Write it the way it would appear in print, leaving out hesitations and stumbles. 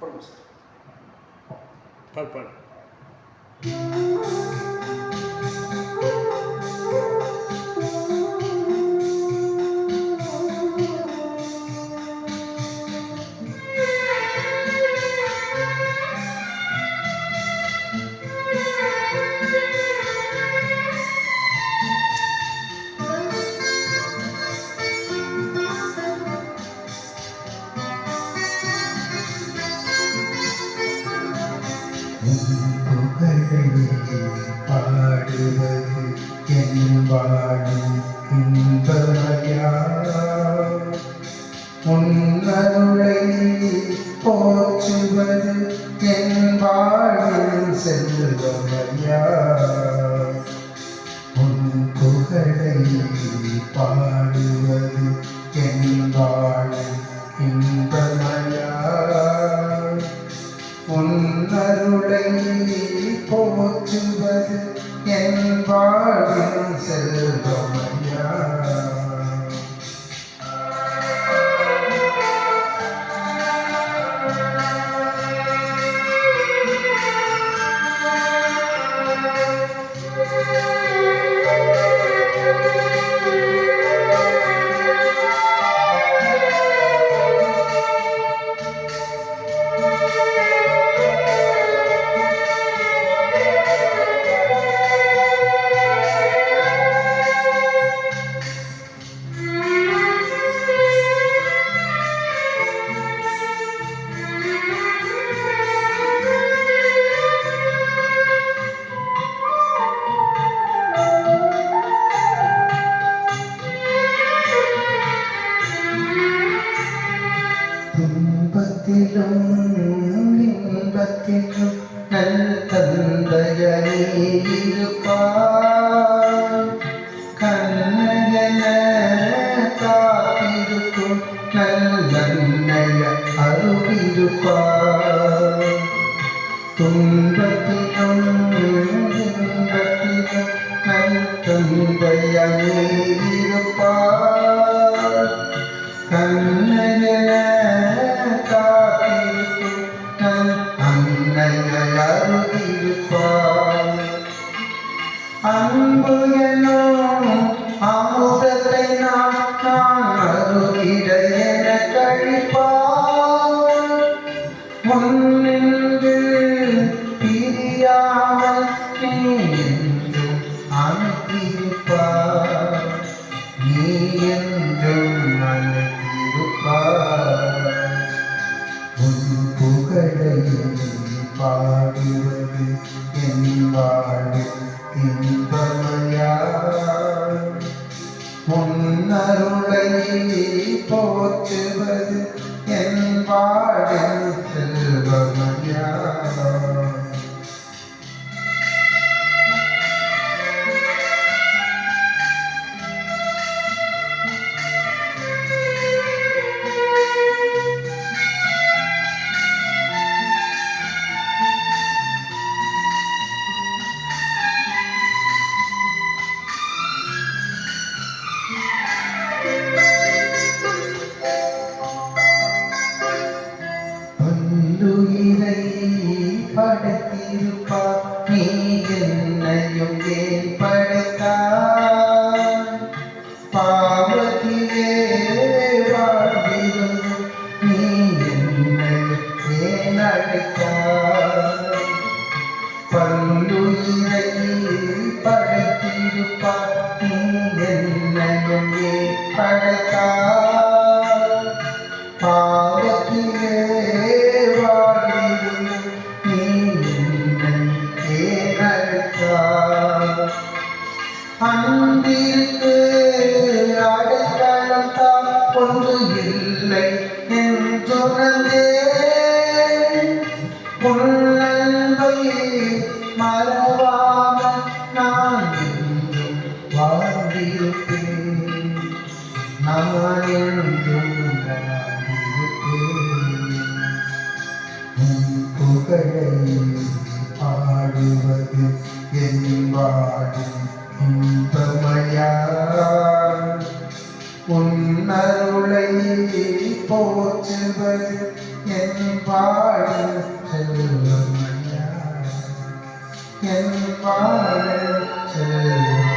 போடுங்க சார். பாடு பாடு. பாடுவது என் வாழும் இன்பமயா, உன்னருளை போற்றுவது என் வாழும் செல்வமயா, உன் புகழை பாடுவது என் வாழும் இன்பமயா, உன்னருளை போற்றுவது என் வாழும் செல்வமயா. துன்பத்திலும் இன்பத்திலும் நல் தந்தையனே இருப்பார், கண்ணையன காத்திருக்கும் நல்லெண்ணெய அருளிருப்பார். துன்பத்திலும் இன்பத்திலும் நல் தந்தையனே இருப்பார், கண்ணையன அன்பு என்னும் அமுதத்தை நான் அருகிட என கழிப்பார், முன்னின்று பிரியாமல் நீ என்றும் அனுப்பியிருப்பார், நீ என்றும் அனுப்பியிருப்பார். உன் புகழை பாடுவது என் வாழும் இன்பமயா, உன்னருளை போற்றுவது என் வாழும் செல்வமயா. பல்லுயிரை படைத்திருப்பார், நீ என்னையும் ஏன் படைத்தாய், பாவத்திலே வாழ்ந்திருந்து நீ என்னை ஏன் அழைத்தாய், பல்லுயிரை படைத்திருப்பார், நீ என்னையும் ஏன் படைத்தாய், பாவத்திலே அன்பிற்கு அடைக்கலம் தான் ஒன்று இல்லை என்றுணர்ந்தே, உன்னன்பை மறவாமல் நான் என்றும் வாழ்ந்திருப்பேன், நான் என்றும் வாழ்ந்திருப்பேன். உன் புகழை பாடுவது என் வாழும் இன்பமயா, உன் அருளை போற்றுவது என் பாடல் செல்வமையா என் பாடல் செல்வம்